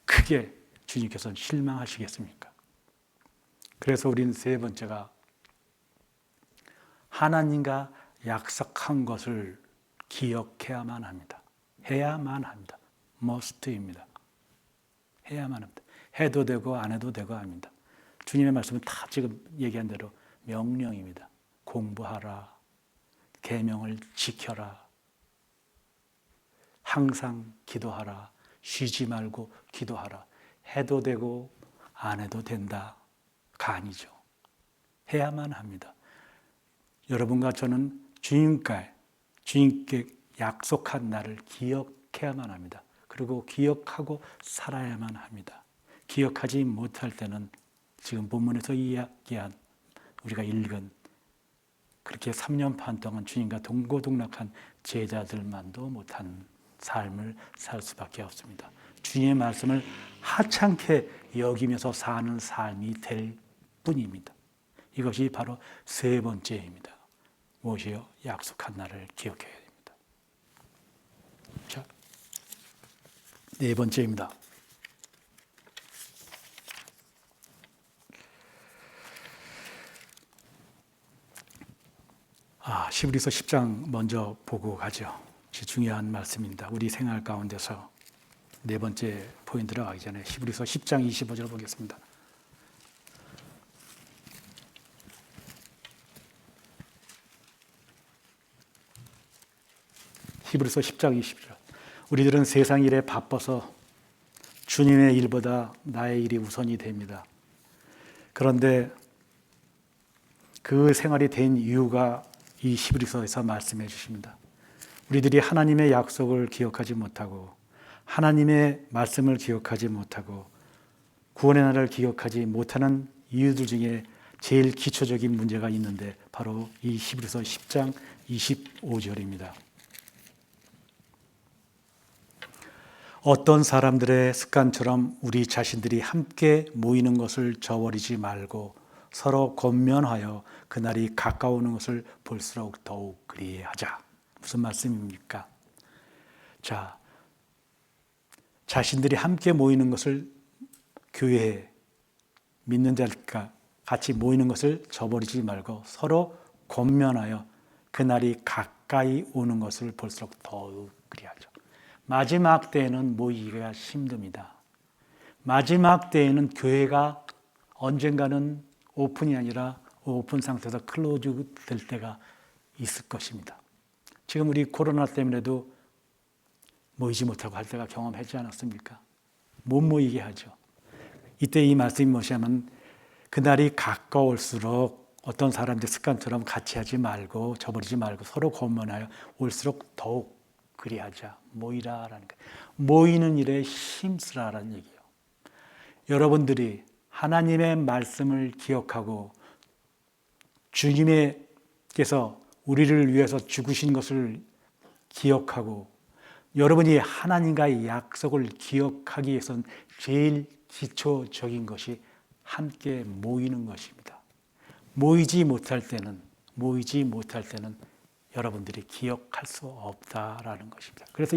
크게 주님께서는 실망하시겠습니까? 그래서 우리는 세 번째가 하나님과 약속한 것을 기억해야만 합니다. 해야만 합니다. must입니다. 해야만 합니다. 해도 되고 안 해도 되고 합니다. 주님의 말씀은 다 지금 얘기한 대로 명령입니다. 공부하라. 계명을 지켜라. 항상 기도하라. 쉬지 말고 기도하라. 해도 되고 안 해도 된다가 아니죠. 해야만 합니다. 여러분과 저는 주님께 약속한 날을 기억해야만 합니다. 그리고 기억하고 살아야만 합니다. 기억하지 못할 때는 지금 본문에서 이야기한 우리가 읽은 그렇게 3년 반 동안 주님과 동고동락한 제자들만도 못한 삶을 살 수밖에 없습니다. 주님의 말씀을 하찮게 여기면서 사는 삶이 될 뿐입니다. 이것이 바로 세 번째입니다. 무엇이요? 약속한 날을 기억해야 됩니다. 자, 네 번째입니다. 히브리서 10장 먼저 보고 가죠. 중요한 말씀입니다. 우리 생활 가운데서 네 번째 포인트 들어가기 전에 히브리서 10장 25절 보겠습니다. 히브리서 10장 20절. 우리들은 세상 일에 바빠서 주님의 일보다 나의 일이 우선이 됩니다. 그런데 그 생활이 된 이유가 이 히브리서에서 말씀해 주십니다. 우리들이 하나님의 약속을 기억하지 못하고 하나님의 말씀을 기억하지 못하고 구원의 날을 기억하지 못하는 이유들 중에 제일 기초적인 문제가 있는데 바로 이 히브리서 10장 25절입니다. 어떤 사람들의 습관처럼 우리 자신들이 함께 모이는 것을 저버리지 말고 서로 권면하여 그날이 가까우는 것을 볼수록 더욱 그리하자. 무슨 말씀입니까? 자, 자신들이 함께 모이는 것을 교회에 믿는 자들과 같이 모이는 것을 저버리지 말고 서로 권면하여 그날이 가까이 오는 것을 볼수록 더욱 그리하죠. 마지막 때에는 모이기가 힘듭니다. 마지막 때에는 교회가 언젠가는 오픈이 아니라 오픈 상태에서 클로즈 될 때가 있을 것입니다. 지금 우리 코로나 때문에도 모이지 못하고 할 때가 경험하지 않았습니까? 못 모이게 하죠. 이때 이 말씀이 무엇이냐면 그날이 가까울수록 어떤 사람들 습관처럼 같이 하지 말고 저버리지 말고 서로 권면하여 올수록 더욱 그리하자. 모이라라는 거예요. 모이는 일에 힘쓰라라는 얘기예요. 여러분들이 하나님의 말씀을 기억하고 주님께서 우리를 위해서 죽으신 것을 기억하고 여러분이 하나님과의 약속을 기억하기 위해서는 제일 기초적인 것이 함께 모이는 것입니다. 모이지 못할 때는 여러분들이 기억할 수 없다라는 것입니다. 그래서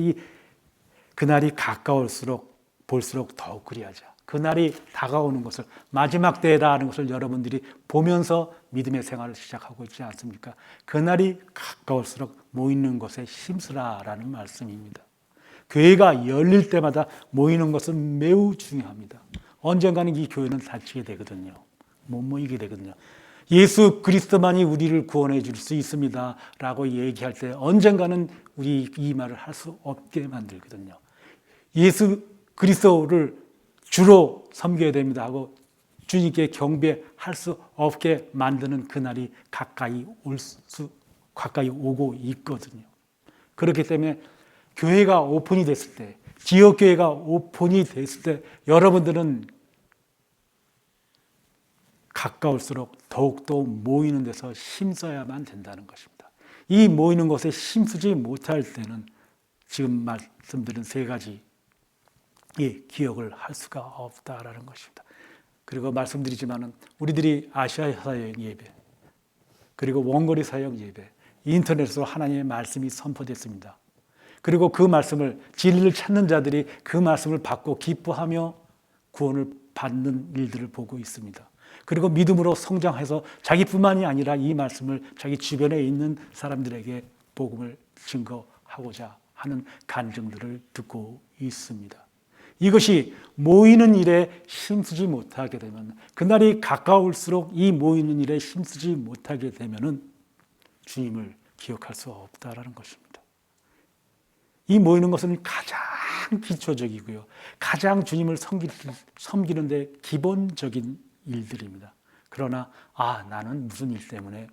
그날이 가까울수록 볼수록 더욱 그리하자. 그날이 다가오는 것을 마지막 때다라는 것을 여러분들이 보면서 믿음의 생활을 시작하고 있지 않습니까? 그날이 가까울수록 모이는 것에 힘쓰라라는 말씀입니다. 교회가 열릴 때마다 모이는 것은 매우 중요합니다. 언젠가는 이 교회는 닫히게 되거든요. 못 모이게 되거든요. 예수 그리스도만이 우리를 구원해 줄 수 있습니다 라고 얘기할 때 언젠가는 우리 이 말을 할 수 없게 만들거든요. 예수 그리스도를 주로 섬겨야 됩니다 하고 주님께 경배할 수 없게 만드는 그날이 가까이 오고 있거든요. 그렇기 때문에 교회가 오픈이 됐을 때, 지역교회가 오픈이 됐을 때 여러분들은 가까울수록 더욱더 모이는 데서 힘써야만 된다는 것입니다. 이 모이는 것에 힘쓰지 못할 때는 지금 말씀드린 세 가지 기억을 할 수가 없다라는 것입니다. 그리고 말씀드리지만은 우리들이 아시아 사역 예배, 그리고 원거리 사역 예배, 인터넷으로 하나님의 말씀이 선포됐습니다. 그리고 그 말씀을, 진리를 찾는 자들이 그 말씀을 받고 기뻐하며 구원을 받는 일들을 보고 있습니다. 그리고 믿음으로 성장해서 자기뿐만이 아니라 이 말씀을 자기 주변에 있는 사람들에게 복음을 증거하고자 하는 간증들을 듣고 있습니다. 이것이 모이는 일에 힘쓰지 못하게 되면, 그날이 가까울수록 이 모이는 일에 힘쓰지 못하게 되면은 주님을 기억할 수 없다라는 것입니다. 이 모이는 것은 가장 기초적이고요, 가장 주님을 섬기는 데 기본적인 일들입니다. 그러나 나는 무슨 일 때문에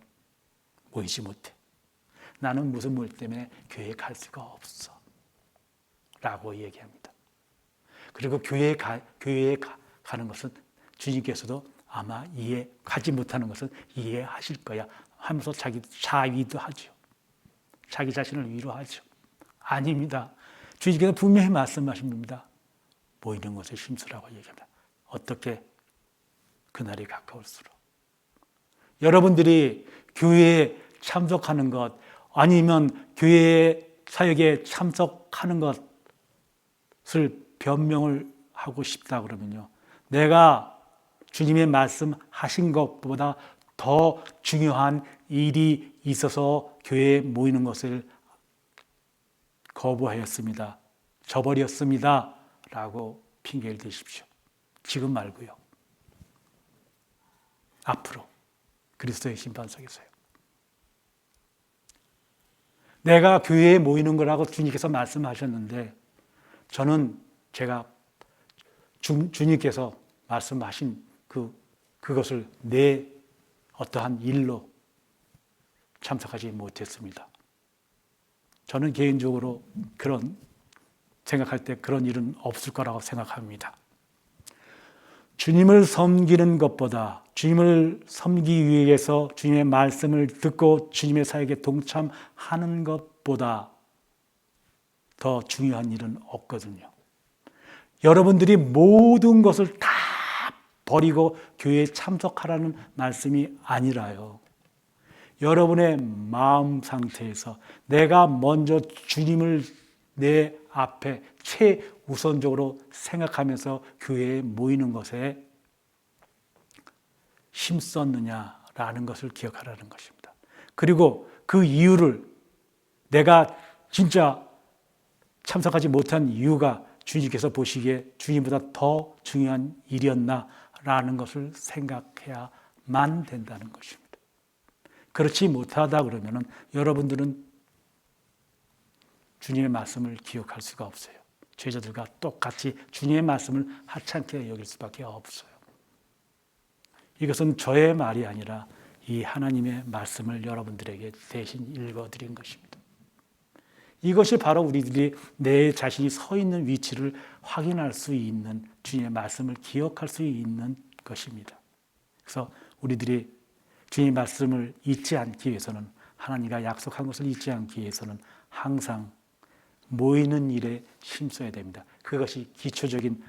모이지 못해, 나는 무슨 일 때문에 교회에 갈 수가 없어 라고 얘기합니다. 그리고 교회에 가는 것은 주님께서도 아마 가지 못하는 것은 이해하실 거야 하면서 자기 자위도 하죠. 자기 자신을 위로하죠. 아닙니다. 주님께서 분명히 말씀하십니다. 모이는 것에 힘쓰라고 얘기합니다. 어떻게? 그날이 가까울수록. 여러분들이 교회에 참석하는 것, 아니면 교회 사역에 참석하는 것을 변명을 하고 싶다 그러면요, 내가 주님의 말씀하신 것보다 더 중요한 일이 있어서 교회에 모이는 것을 거부하였습니다, 저버렸습니다 라고 핑계를 대십시오. 지금 말고요, 앞으로 그리스도의 심판석에서요. 내가 교회에 모이는 거라고 주님께서 말씀하셨는데, 저는 제가 주님께서 말씀하신 그것을 내 어떠한 일로 참석하지 못했습니다. 저는 개인적으로 생각할 때 그런 일은 없을 거라고 생각합니다. 주님을 섬기는 것보다, 주님을 섬기기 위해서 주님의 말씀을 듣고 주님의 사역에 동참하는 것보다 더 중요한 일은 없거든요. 여러분들이 모든 것을 다 버리고 교회에 참석하라는 말씀이 아니라요, 여러분의 마음 상태에서 내가 먼저 주님을 내 앞에 최우선적으로 생각하면서 교회에 모이는 것에 힘썼느냐라는 것을 기억하라는 것입니다. 그리고 그 이유를, 내가 진짜 참석하지 못한 이유가 주님께서 보시기에 주님보다 더 중요한 일이었나라는 것을 생각해야만 된다는 것입니다. 그렇지 못하다 그러면은 여러분들은 주님의 말씀을 기억할 수가 없어요. 제자들과 똑같이 주님의 말씀을 하찮게 여길 수밖에 없어요. 이것은 저의 말이 아니라 이 하나님의 말씀을 여러분들에게 대신 읽어드린 것입니다. 이것이 바로 우리들이 내 자신이 서 있는 위치를 확인할 수 있는, 주님의 말씀을 기억할 수 있는 것입니다. 그래서 우리들이 주님의 말씀을 잊지 않기 위해서는, 하나님과 약속한 것을 잊지 않기 위해서는 항상 모이는 일에 힘써야 됩니다. 그것이 기초적인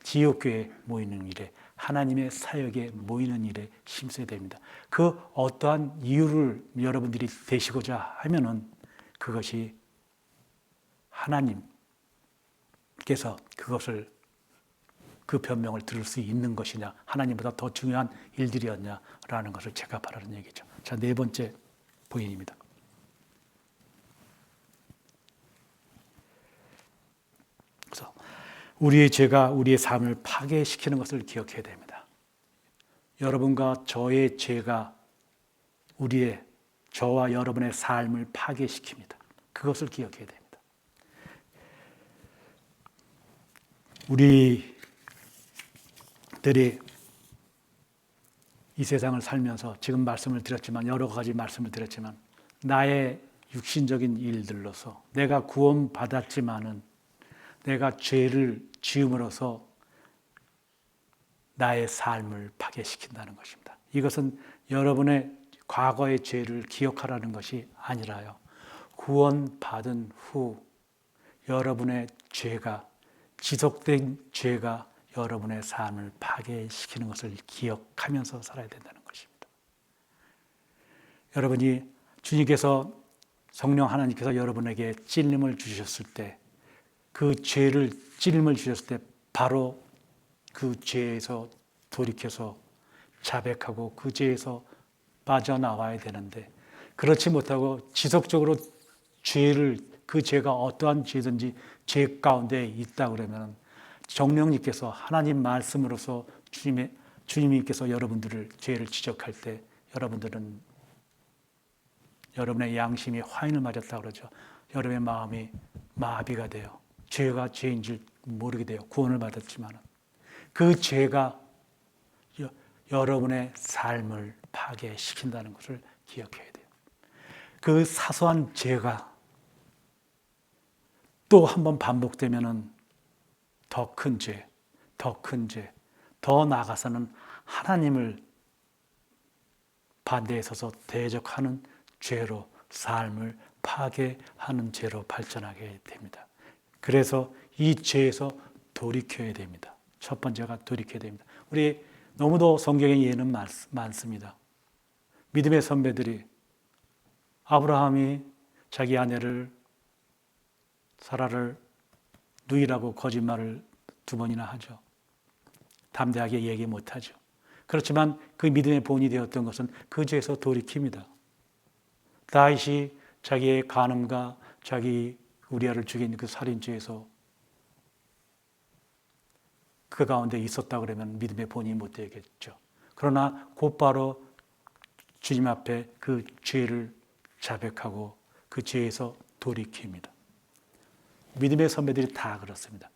지역교회 모이는 일에, 하나님의 사역에 모이는 일에 힘써야 됩니다. 그 어떠한 이유를 여러분들이 되시고자 하면은 그것이 하나님께서 그 변명을 들을 수 있는 것이냐, 하나님보다 더 중요한 일들이었냐라는 것을 체크하라는 얘기죠. 자, 네 번째 포인트입니다. 그래서 우리의 죄가 우리의 삶을 파괴시키는 것을 기억해야 됩니다. 여러분과 저의 죄가 저와 여러분의 삶을 파괴시킵니다. 그것을 기억해야 됩니다. 우리들이 이 세상을 살면서 지금 말씀을 드렸지만, 여러 가지 말씀을 드렸지만, 나의 육신적인 일들로서 내가 구원받았지만은 내가 죄를 지음으로써 나의 삶을 파괴시킨다는 것입니다. 이것은 여러분의 과거의 죄를 기억하라는 것이 아니라요, 구원받은 후 여러분의 죄가, 지속된 죄가 여러분의 삶을 파괴시키는 것을 기억하면서 살아야 된다는 것입니다. 여러분이 주님께서 성령 하나님께서 여러분에게 찔림을 주셨을 때, 그 찔림을 주셨을 때 바로 그 죄에서 돌이켜서 자백하고 그 죄에서 빠져나와야 되는데, 그렇지 못하고 지속적으로 그 죄가 어떠한 죄든지 죄 가운데 있다 그러면 성령님께서 하나님 말씀으로서 주님께서 여러분들을 죄를 지적할 때 여러분의 양심이 화인을 맞았다 그러죠. 여러분의 마음이 마비가 돼요. 죄가 죄인 줄 모르게 돼요. 구원을 받았지만 그 죄가 여러분의 삶을 파괴시킨다는 것을 기억해야 돼요. 그 사소한 죄가 또 한 번 반복되면은 더 큰 죄, 더 나아가서는 하나님을 반대에 서서 대적하는 죄로 삶을 파괴하는 죄로 발전하게 됩니다. 그래서 이 죄에서 돌이켜야 됩니다. 첫 번째가 돌이켜야 됩니다. 우리 너무도 성경의 예는 많습니다. 믿음의 선배들이 아브라함이 자기 아내를 사라를 누이라고 거짓말을 2번이나 하죠. 담대하게 얘기 못하죠. 그렇지만 그 믿음의 본이 되었던 것은 그 죄에서 돌이킵니다. 다윗이 자기의 간음과 자기 우리아를 죽인 그 살인죄에서 그 가운데 있었다 그러면 믿음의 본이 못 되겠죠. 그러나 곧바로 주님 앞에 그 죄를 자백하고 그 죄에서 돌이킵니다. 믿음의 선배들이 다 그렇습니다.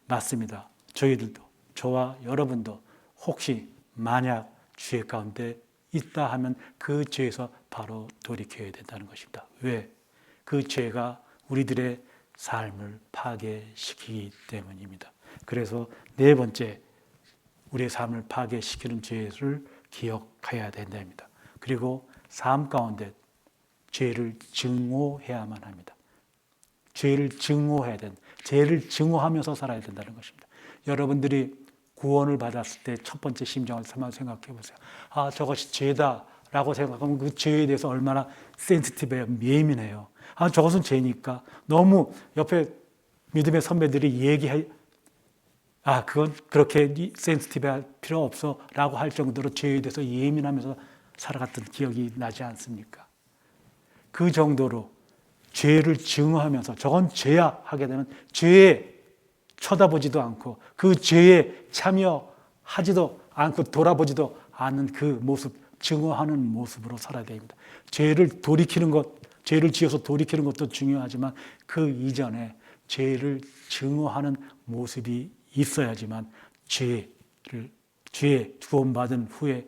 맞습니다. 저희들도, 저와 여러분도 혹시 만약 죄 가운데 있다 하면 그 죄에서 바로 돌이켜야 된다는 것입니다. 왜? 그 죄가 우리들의 삶을 파괴시키기 때문입니다. 그래서 4번째, 우리의 삶을 파괴시키는 죄를 기억해야 된답니다. 그리고 삶 가운데 죄를 증오해야만 합니다. 죄를 증오해야 된다. 죄를 증오하면서 살아야 된다는 것입니다. 여러분들이 구원을 받았을 때 첫 번째 심정을 한번 생각해 보세요. 아, 저것이 죄다라고 생각하면 그 죄에 대해서 얼마나 센시티브해요, 예민해요. 아, 저것은 죄니까. 너무 옆에 믿음의 선배들이 아, 그건 그렇게 센시티브할 필요 없어 라고 할 정도로 죄에 대해서 예민하면서 살아갔던 기억이 나지 않습니까? 그 정도로 죄를 증오하면서 저건 죄야 하게 되면 죄에 쳐다보지도 않고 그 죄에 참여하지도 않고 돌아보지도 않는 그 모습, 증오하는 모습으로 살아야 됩니다. 죄를 돌이키는 것, 죄를 지어서 돌이키는 것도 중요하지만 그 이전에 죄를 증오하는 모습이 있어야지만 죄에 구원받은 후에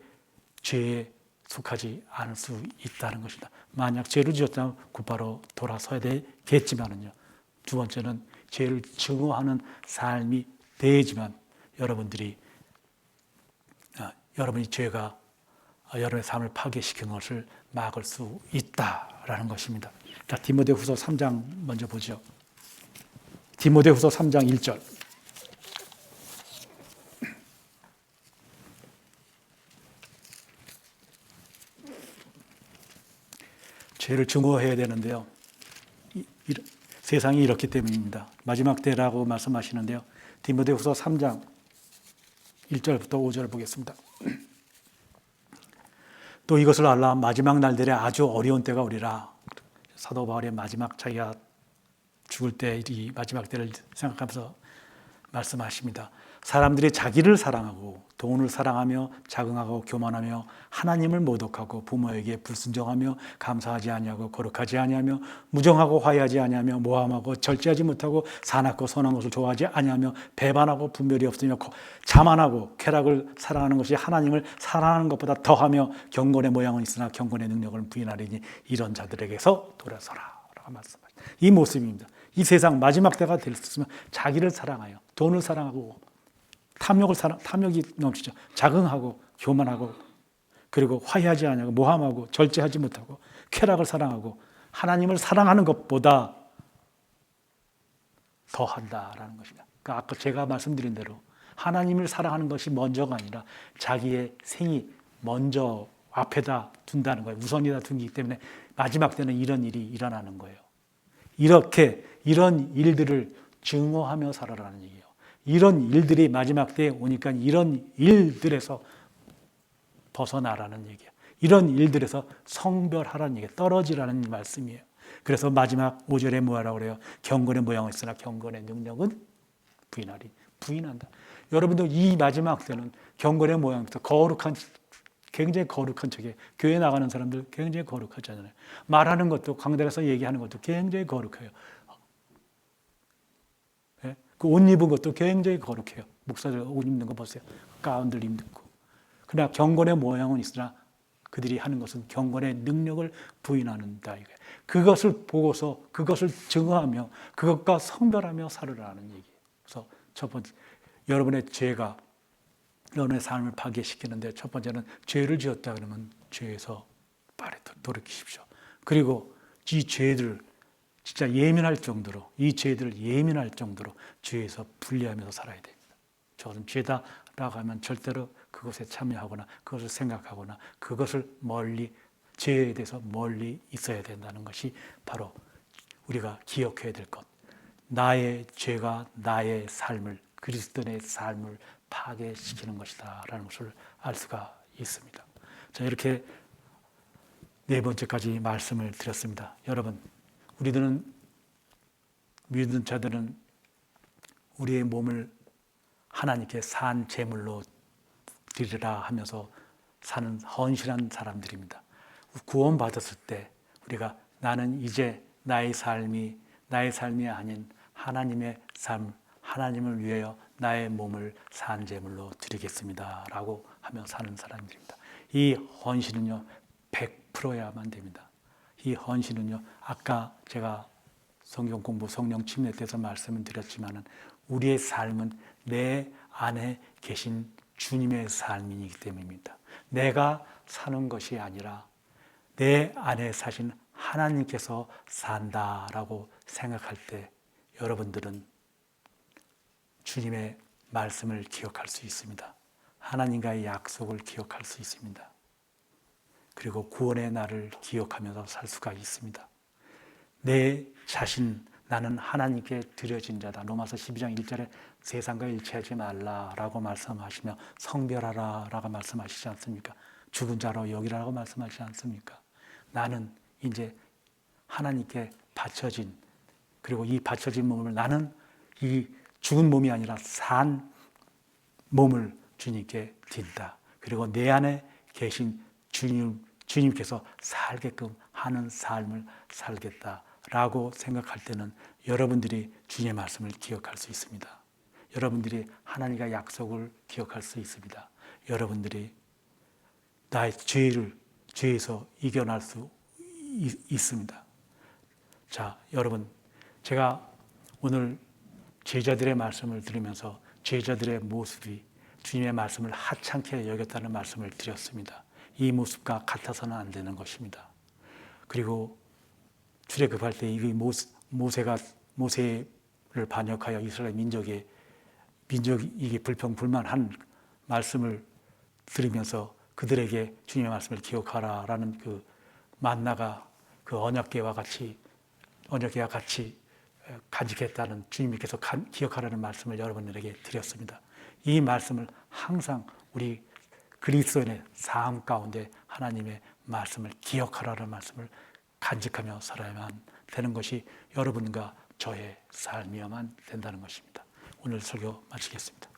죄에 속하지 않을 수 있다는 것입니다. 만약 죄를 지었다면 곧바로 돌아서야 되겠지만은요. 2번째는 죄를 증오하는 삶이 되지만 여러분이 죄가 여러분의 삶을 파괴시키는 것을 막을 수 있다라는 것입니다. 자, 디모데후서 3장 먼저 보죠. 디모데후서 3장 1절. 죄를 증오해야 되는데요. 세상이 이렇기 때문입니다. 마지막 때라고 말씀하시는데요. 디모데후서 3장 1절부터 5절 보겠습니다. 또 이것을 알라. 마지막 날들에 아주 어려운 때가 오리라. 사도 바울의 마지막 자기가 죽을 때 이 마지막 때를 생각하면서 말씀하십니다. 사람들이 자기를 사랑하고 돈을 사랑하며 자긍하고 교만하며 하나님을 모독하고 부모에게 불순종하며 감사하지 아니하고 거룩하지 아니하며 무정하고 화해하지 아니하며 모함하고 절제하지 못하고 사납고 선한 것을 좋아하지 아니하며 배반하고 분별이 없으며 자만하고 쾌락을 사랑하는 것이 하나님을 사랑하는 것보다 더하며 경건의 모양은 있으나 경건의 능력을 부인하리니 이런 자들에게서 돌아서라 라고 말씀하십니다. 이 모습입니다. 이 세상 마지막 때가 될 수 있으면 자기를 사랑하여 돈을 사랑하고 탐욕이 넘치죠. 자긍하고 교만하고 그리고 화해하지 않고 모함하고 절제하지 못하고 쾌락을 사랑하고 하나님을 사랑하는 것보다 더한다라는 것입니다. 그러니까 아까 제가 말씀드린 대로 하나님을 사랑하는 것이 먼저가 아니라 자기의 생이 먼저 앞에다 둔다는 거예요. 우선이다 둔기 때문에 마지막 때는 이런 일이 일어나는 거예요. 이렇게 이런 일들을 증오하며 살아라는 얘기예요. 이런 일들이 마지막 때에 오니까 이런 일들에서 벗어나라는 얘기예요. 이런 일들에서 성별하라는 얘기예요. 떨어지라는 말씀이에요. 그래서 마지막 5절에 뭐라고 그래요? 경건의 모양은 있으나 경건의 능력은 부인하리. 부인한다. 여러분도 이 마지막 때는 경건의 모양부터 거룩한, 굉장히 거룩한 척에 교회 나가는 사람들 굉장히 거룩하잖아요. 말하는 것도 강단에서 얘기하는 것도 굉장히 거룩해요. 예? 그 옷 입은 것도 굉장히 거룩해요. 목사들 옷 입는 거 보세요. 가운들 입고. 그러나 경건의 모양은 있으나 그들이 하는 것은 경건의 능력을 부인하는다. 그것을 보고서 그것을 증오하며 그것과 성별하며 살으라는 얘기예요. 그래서 첫 번째, 여러분의 죄가 여러분의 삶을 파괴시키는데 첫 번째는 죄를 지었다 그러면 죄에서 빨리 돌이키십시오. 그리고 이 죄들 진짜 예민할 정도로 이 죄들을 예민할 정도로 죄에서 분리하면서 살아야 됩니다. 저는 죄다라고 하면 절대로 그것에 참여하거나 그것을 생각하거나 그것을 멀리 죄에 대해서 멀리 있어야 된다는 것이 바로 우리가 기억해야 될 것. 나의 죄가 나의 삶을 그리스도의 삶을 파괴시키는 것이다 라는 것을 알 수가 있습니다. 자, 이렇게 네 번째까지 말씀을 드렸습니다. 여러분, 우리들은 믿는 자들은 우리의 몸을 하나님께 산 제물로 드리라 하면서 사는 헌신한 사람들입니다. 구원받았을 때 우리가 나는 이제 나의 삶이 아닌 하나님의 삶, 하나님을 위하여 나의 몸을 산 제물로 드리겠습니다 라고 하며 사는 사람들입니다. 이 헌신은요 100%야만 됩니다. 이 헌신은요 아까 제가 성경 공부 성령 침례 때서 말씀을 드렸지만은 우리의 삶은 내 안에 계신 주님의 삶이기 때문입니다. 내가 사는 것이 아니라 내 안에 사신 하나님께서 산다라고 생각할 때 여러분들은 주님의 말씀을 기억할 수 있습니다. 하나님과의 약속을 기억할 수 있습니다. 그리고 구원의 날을 기억하면서 살 수가 있습니다. 내 자신, 나는 하나님께 드려진 자다. 로마서 12장 1절에 세상과 일치하지 말라라고 말씀하시며 성별하라라고 말씀하시지 않습니까? 죽은 자로 여기라고 말씀하시지 않습니까? 나는 이제 하나님께 바쳐진, 그리고 이 바쳐진 몸을 나는 이 죽은 몸이 아니라 산 몸을 주님께 드린다. 그리고 내 안에 계신 주님께서 살게끔 하는 삶을 살겠다라고 생각할 때는 여러분들이 주님의 말씀을 기억할 수 있습니다. 여러분들이 하나님과 약속을 기억할 수 있습니다. 여러분들이 나의 죄에서 이겨날 수 있습니다. 자, 여러분, 제가 오늘 제자들의 말씀을 들으면서 제자들의 모습이 주님의 말씀을 하찮게 여겼다는 말씀을 드렸습니다. 이 모습과 같아서는 안 되는 것입니다. 그리고 출애굽할 때 이 모세를 반역하여 이스라엘 민족이 불평불만한 말씀을 들으면서 그들에게 주님의 말씀을 기억하라라는 그 만나가 그 언약궤와 같이 간직했다는 주님께서 기억하라는 말씀을 여러분들에게 드렸습니다. 이 말씀을 항상 우리 그리스도인의 삶 가운데 하나님의 말씀을 기억하라는 말씀을 간직하며 살아야만 되는 것이 여러분과 저의 삶이어야만 된다는 것입니다. 오늘 설교 마치겠습니다.